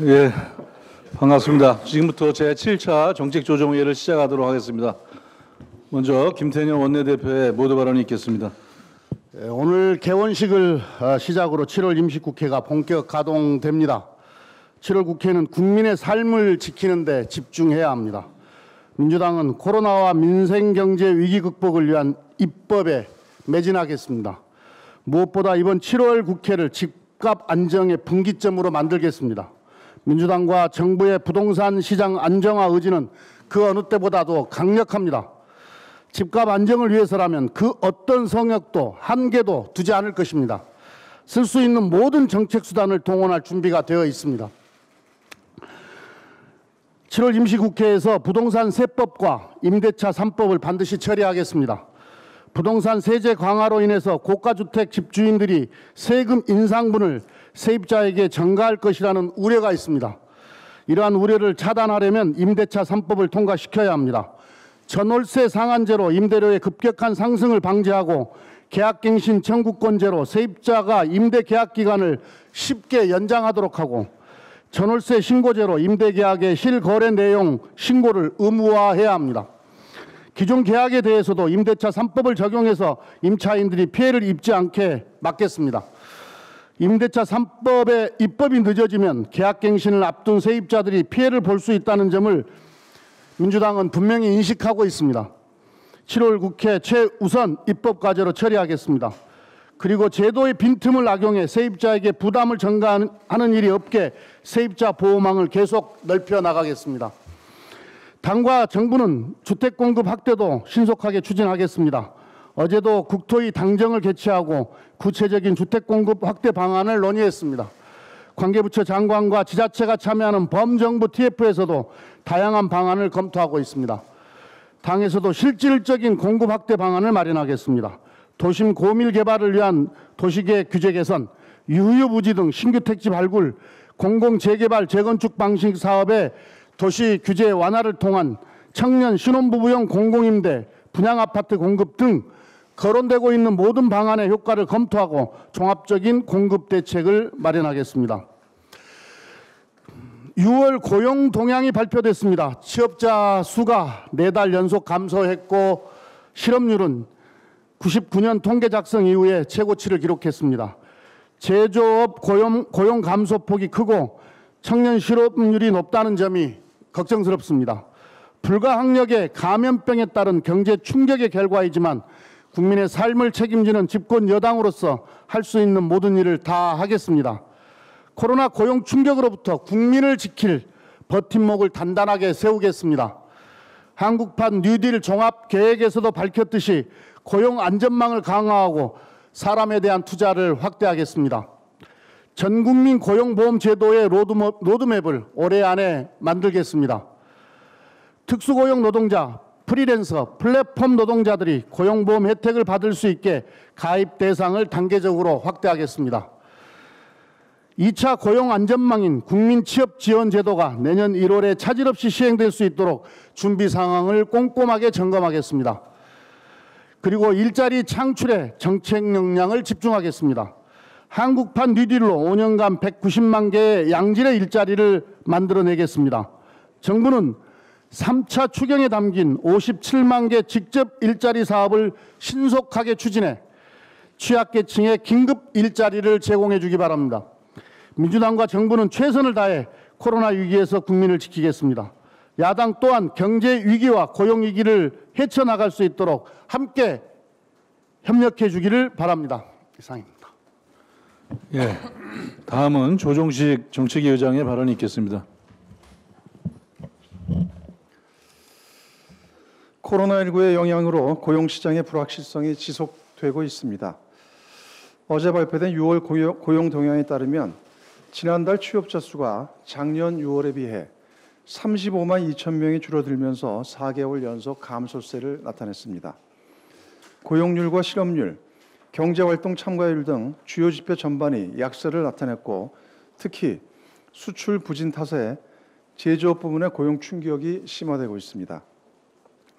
예, 반갑습니다. 지금부터 제7차 정책조정회의를 시작하도록 하겠습니다. 먼저 김태년 원내대표의 모두 발언이 있겠습니다. 오늘 개원식을 시작으로 7월 임시국회가 본격 가동됩니다. 7월 국회는 국민의 삶을 지키는 데 집중해야 합니다. 민주당은 코로나와 민생경제 위기 극복을 위한 입법에 매진하겠습니다. 무엇보다 이번 7월 국회를 집값 안정의 분기점으로 만들겠습니다. 민주당과 정부의 부동산 시장 안정화 의지는 그 어느 때보다도 강력합니다. 집값 안정을 위해서라면 그 어떤 성역도 한계도 두지 않을 것입니다. 쓸 수 있는 모든 정책 수단을 동원할 준비가 되어 있습니다. 7월 임시국회에서 부동산 세법과 임대차 3법을 반드시 처리하겠습니다. 부동산 세제 강화로 인해서 고가주택 집주인들이 세금 인상분을 세입자에게 전가할 것이라는 우려가 있습니다. 이러한 우려를 차단하려면 임대차 3법을 통과시켜야 합니다. 전월세 상한제로 임대료의 급격한 상승을 방지하고 계약갱신 청구권제로 세입자가 임대 계약 기간을 쉽게 연장하도록 하고 전월세 신고제로 임대계약의 실거래 내용 신고를 의무화해야 합니다. 기존 계약에 대해서도 임대차 3법을 적용해서 임차인들이 피해를 입지 않게 막겠습니다. 임대차 3법의 입법이 늦어지면 계약갱신을 앞둔 세입자들이 피해를 볼 수 있다는 점을 민주당은 분명히 인식하고 있습니다. 7월 국회 최우선 입법 과제로 처리하겠습니다. 그리고 제도의 빈틈을 악용해 세입자에게 부담을 전가하는 일이 없게 세입자 보호망을 계속 넓혀 나가겠습니다. 당과 정부는 주택 공급 확대도 신속하게 추진하겠습니다. 어제도 국토위 당정을 개최하고 구체적인 주택 공급 확대 방안을 논의했습니다. 관계부처 장관과 지자체가 참여하는 범정부 TF에서도 다양한 방안을 검토하고 있습니다. 당에서도 실질적인 공급 확대 방안을 마련하겠습니다. 도심 고밀 개발을 위한 도시계획 규제 개선, 유휴부지 등 신규 택지 발굴, 공공재개발 재건축 방식 사업의 도시 규제 완화를 통한 청년 신혼부부용 공공임대, 분양아파트 공급 등 거론되고 있는 모든 방안의 효과를 검토하고 종합적인 공급 대책을 마련하겠습니다. 6월 고용 동향이 발표됐습니다. 취업자 수가 4달 연속 감소했고 실업률은 99년 통계 작성 이후에 최고치를 기록했습니다. 제조업 고용 감소폭이 크고 청년 실업률이 높다는 점이 걱정스럽습니다. 불가항력의 감염병에 따른 경제 충격의 결과이지만 국민의 삶을 책임지는 집권 여당으로서 할 수 있는 모든 일을 다 하겠습니다. 코로나 고용 충격으로부터 국민을 지킬 버팀목을 단단하게 세우겠습니다. 한국판 뉴딜 종합계획에서도 밝혔듯이 고용 안전망을 강화하고 사람에 대한 투자를 확대하겠습니다. 전국민 고용보험제도의 로드맵을 올해 안에 만들겠습니다. 특수고용 노동자, 프리랜서, 플랫폼 노동자들이 고용보험 혜택을 받을 수 있게 가입 대상을 단계적으로 확대하겠습니다. 2차 고용 안전망인 국민취업지원제도가 내년 1월에 차질 없이 시행될 수 있도록 준비 상황을 꼼꼼하게 점검하겠습니다. 그리고 일자리 창출에 정책 역량을 집중하겠습니다. 한국판 뉴딜로 5년간 190만 개의 양질의 일자리를 만들어내겠습니다. 정부는 3차 추경에 담긴 57만 개 직접 일자리 사업을 신속하게 추진해 취약계층에 긴급 일자리를 제공해 주기 바랍니다. 민주당과 정부는 최선을 다해 코로나 위기에서 국민을 지키겠습니다. 야당 또한 경제 위기와 고용 위기를 헤쳐나갈 수 있도록 함께 협력해 주기를 바랍니다. 이상입니다. 예, 다음은 조정식 정책위 의장의 발언이 있겠습니다. 코로나19의 영향으로 고용시장의 불확실성이 지속되고 있습니다. 어제 발표된 6월 고용 동향에 따르면 지난달 취업자 수가 작년 6월에 비해 35만 2천 명이 줄어들면서 4개월 연속 감소세를 나타냈습니다. 고용률과 실업률, 경제활동 참가율 등 주요 지표 전반이 약세를 나타냈고 특히 수출 부진 탓에 제조업 부문의 고용 충격이 심화되고 있습니다.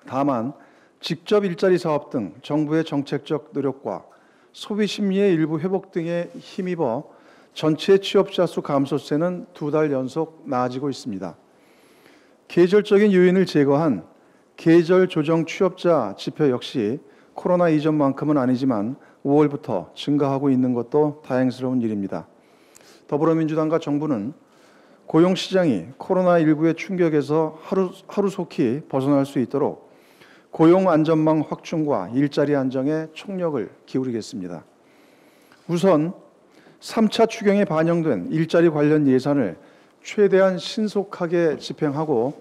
다만 직접 일자리 사업 등 정부의 정책적 노력과 소비 심리의 일부 회복 등에 힘입어 전체 취업자 수 감소세는 2달 연속 나아지고 있습니다. 계절적인 요인을 제거한 계절 조정 취업자 지표 역시 코로나 이전만큼은 아니지만 5월부터 증가하고 있는 것도 다행스러운 일입니다. 더불어민주당과 정부는 고용시장이 코로나19의 충격에서 하루속히 벗어날 수 있도록 고용 안전망 확충과 일자리 안정에 총력을 기울이겠습니다. 우선 3차 추경에 반영된 일자리 관련 예산을 최대한 신속하게 집행하고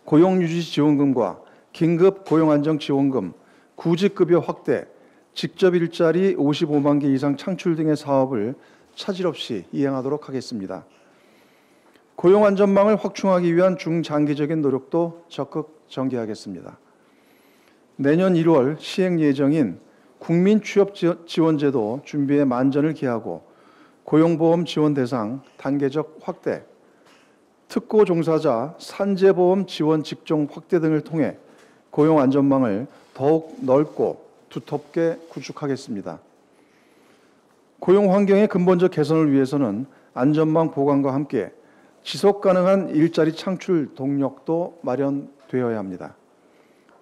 고용유지지원금과 긴급 고용안정지원금, 구직급여 확대, 직접 일자리 55만 개 이상 창출 등의 사업을 차질 없이 이행하도록 하겠습니다. 고용 안전망을 확충하기 위한 중장기적인 노력도 적극 전개하겠습니다. 내년 1월 시행 예정인 국민취업지원제도 준비에 만전을 기하고 고용보험 지원 대상 단계적 확대, 특고 종사자 산재보험 지원 직종 확대 등을 통해 고용 안전망을 더욱 넓고 두텁게 구축하겠습니다. 고용 환경의 근본적 개선을 위해서는 안전망 보강과 함께 지속 가능한 일자리 창출 동력도 마련되어야 합니다.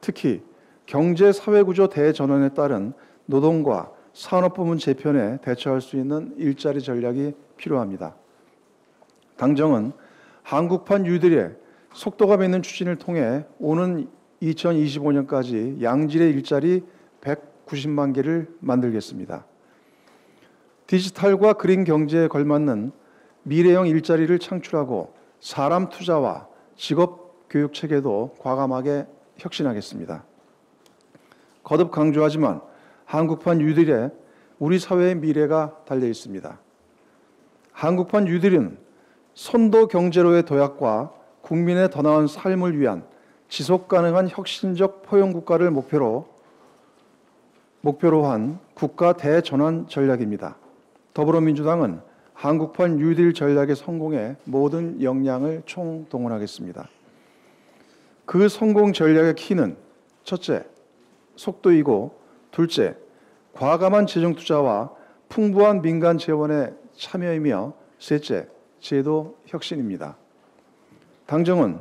특히 경제 사회구조 대전환에 따른 노동과 산업부문 재편에 대처할 수 있는 일자리 전략이 필요합니다. 당정은 한국판 뉴딜의 속도감 있는 추진을 통해 오는 2025년까지 양질의 일자리 190만 개를 만들겠습니다. 디지털과 그린 경제에 걸맞는 미래형 일자리를 창출하고 사람 투자와 직업 교육 체계도 과감하게 혁신하겠습니다. 거듭 강조하지만 한국판 뉴딜에 우리 사회의 미래가 달려 있습니다. 한국판 뉴딜은 선도 경제로의 도약과 국민의 더 나은 삶을 위한 지속 가능한 혁신적 포용 국가를 목표로 한 국가 대전환 전략입니다. 더불어민주당은 한국판 뉴딜 전략의 성공에 모든 역량을 총동원하겠습니다. 그 성공 전략의 키는 첫째, 속도이고 둘째, 과감한 재정 투자와 풍부한 민간 재원의 참여이며 셋째, 제도 혁신입니다. 당정은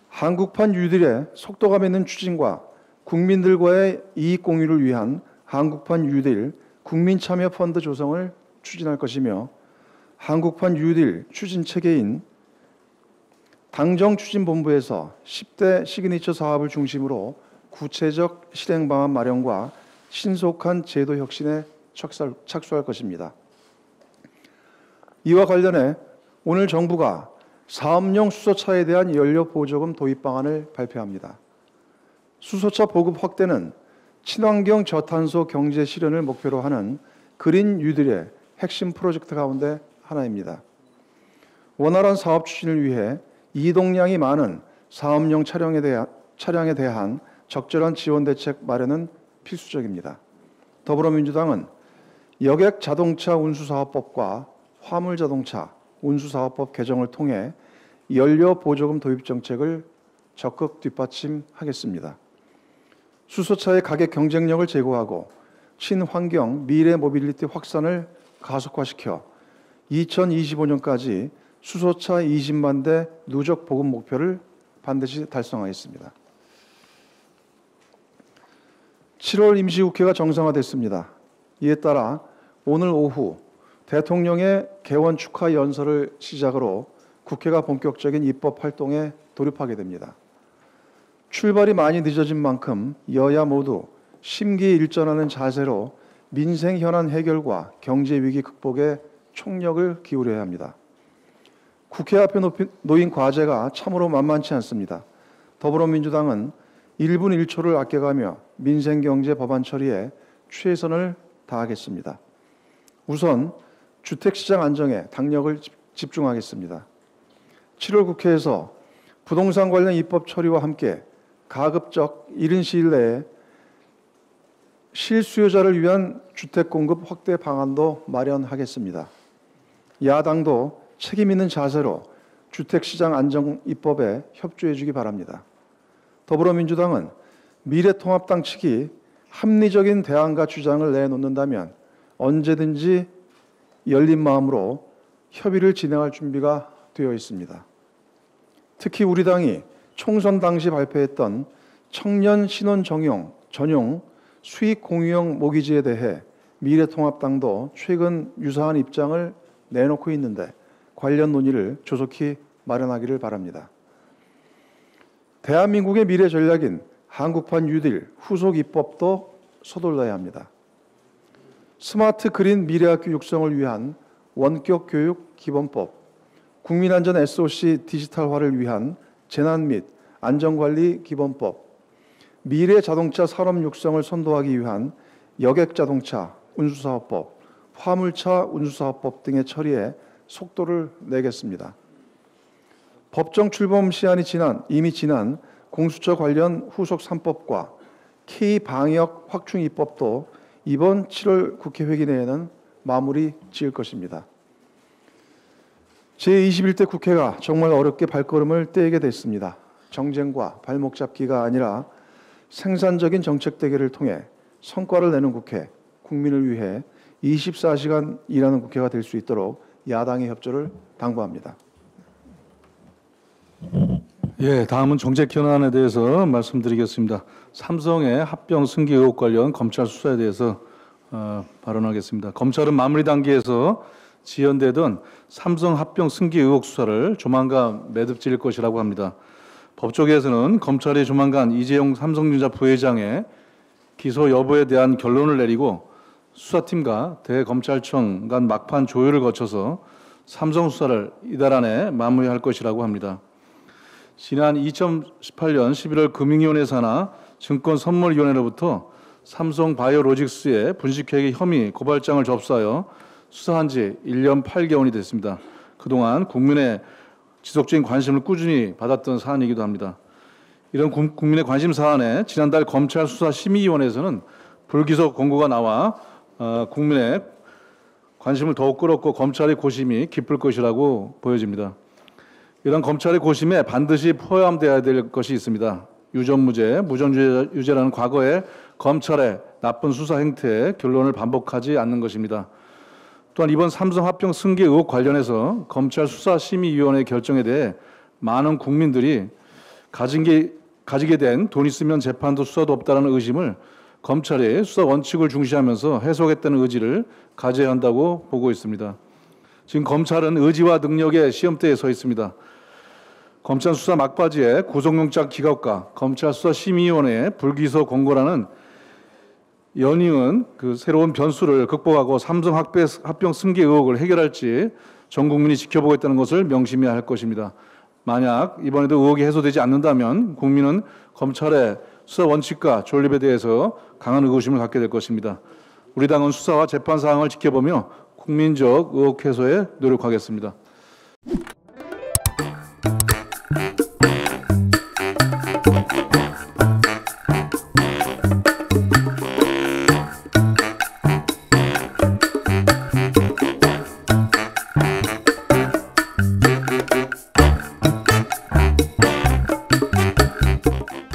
한국판 뉴딜의 속도감 있는 추진과 국민들과의 이익 공유를 위한 한국판 뉴딜 국민참여펀드 조성을 추진할 것이며 한국판 뉴딜 추진 체계인 당정추진본부에서 10대 시그니처 사업을 중심으로 구체적 실행 방안 마련과 신속한 제도 혁신에 착수할 것입니다. 이와 관련해 오늘 정부가 사업용 수소차에 대한 연료 보조금 도입 방안을 발표합니다. 수소차 보급 확대는 친환경 저탄소 경제 실현을 목표로 하는 그린 뉴딜의 핵심 프로젝트 가운데 하나입니다. 원활한 사업 추진을 위해 이동량이 많은 사업용 차량에 대한 적절한 지원 대책 마련은 필수적입니다. 더불어민주당은 여객 자동차 운수사업법과 화물자동차 운수사업법 개정을 통해 연료 보조금 도입 정책을 적극 뒷받침하겠습니다. 수소차의 가격 경쟁력을 제고하고 친환경 미래 모빌리티 확산을 가속화시켜 2025년까지 수소차 20만 대 누적 보급 목표를 반드시 달성하겠습니다. 7월 임시국회가 정상화됐습니다. 이에 따라 오늘 오후 대통령의 개원 축하 연설을 시작으로 국회가 본격적인 입법 활동에 돌입하게 됩니다. 출발이 많이 늦어진 만큼 여야 모두 심기일전하는 자세로 민생 현안 해결과 경제 위기 극복에 총력을 기울여야 합니다. 국회 앞에 놓인 과제가 참으로 만만치 않습니다. 더불어민주당은 1분 1초를 아껴가며 민생 경제 법안 처리에 최선을 다하겠습니다. 우선 주택시장 안정에 당력을 집중하겠습니다. 7월 국회에서 부동산 관련 입법 처리와 함께 가급적 이른 시일 내에 실수요자를 위한 주택 공급 확대 방안도 마련하겠습니다. 야당도 책임 있는 자세로 주택시장 안정 입법에 협조해 주기 바랍니다. 더불어민주당은 미래통합당 측이 합리적인 대안과 주장을 내놓는다면 언제든지 열린 마음으로 협의를 진행할 준비가 되어 있습니다. 특히 우리 당이 총선 당시 발표했던 청년 신원 전용 수익 공유형 모기지에 대해 미래통합당도 최근 유사한 입장을 내놓고 있는데 관련 논의를 조속히 마련하기를 바랍니다. 대한민국의 미래 전략인 한국판 뉴딜 후속 입법도 서둘러야 합니다. 스마트 그린 미래학교 육성을 위한 원격 교육 기본법, 국민안전 SOC 디지털화를 위한 재난 및 안전관리 기본법, 미래 자동차 산업 육성을 선도하기 위한 여객자동차 운수사업법, 화물차 운수사업법 등의 처리에 속도를 내겠습니다. 법정 출범 시한이 이미 지난 공수처 관련 후속 3법과 K방역 확충 입법도 이번 7월 국회 회기 내에는 마무리 지을 것입니다. 제21대 국회가 정말 어렵게 발걸음을 떼게 됐습니다. 정쟁과 발목 잡기가 아니라 생산적인 정책 대결을 통해 성과를 내는 국회, 국민을 위해 24시간 일하는 국회가 될 수 있도록 야당의 협조를 당부합니다. 예, 다음은 정책 현안에 대해서 말씀드리겠습니다. 삼성의 합병 승계 의혹 관련 검찰 수사에 대해서 발언하겠습니다. 검찰은 마무리 단계에서 지연되던 삼성 합병 승계 의혹 수사를 조만간 매듭질 것이라고 합니다. 법조계에서는 검찰이 조만간 이재용 삼성전자 부회장의 기소 여부에 대한 결론을 내리고 수사팀과 대검찰청 간 막판 조율을 거쳐서 삼성 수사를 이달 안에 마무리할 것이라고 합니다. 지난 2018년 11월 금융위원회 산하 증권선물위원회로부터 삼성 바이오로직스의 분식회계 혐의 고발장을 접수하여 수사한 지 1년 8개월이 됐습니다. 그동안 국민의 지속적인 관심을 꾸준히 받았던 사안이기도 합니다. 이런 국민의 관심 사안에 지난달 검찰 수사심의위원회에서는 불기소 권고가 나와 국민의 관심을 더욱 끌었고 검찰의 고심이 깊을 것이라고 보여집니다. 이런 검찰의 고심에 반드시 포함되어야 될 것이 있습니다. 유전무죄, 무전유죄라는 과거의 검찰의 나쁜 수사 행태의 결론을 반복하지 않는 것입니다. 또한 이번 삼성 합병 승계 의혹 관련해서 검찰 수사심의위원회 결정에 대해 많은 국민들이 가지게 된 돈 있으면 재판도 수사도 없다는 의심을 검찰이 수사 원칙을 중시하면서 해소하겠다는 의지를 가져야 한다고 보고 있습니다. 지금 검찰은 의지와 능력의 시험대에 서 있습니다. 검찰 수사 막바지에 구속영장 기각과 검찰 수사심의위원회의 불기소 권고라는 연이은 새로운 변수를 극복하고 삼성 합병 승계 의혹을 해결할지 전 국민이 지켜보고 있다는 것을 명심해야 할 것입니다. 만약 이번에도 의혹이 해소되지 않는다면 국민은 검찰의 수사 원칙과 존립에 대해서 강한 의구심을 갖게 될 것입니다. 우리 당은 수사와 재판 사항을 지켜보며 국민적 의혹 해소에 노력하겠습니다.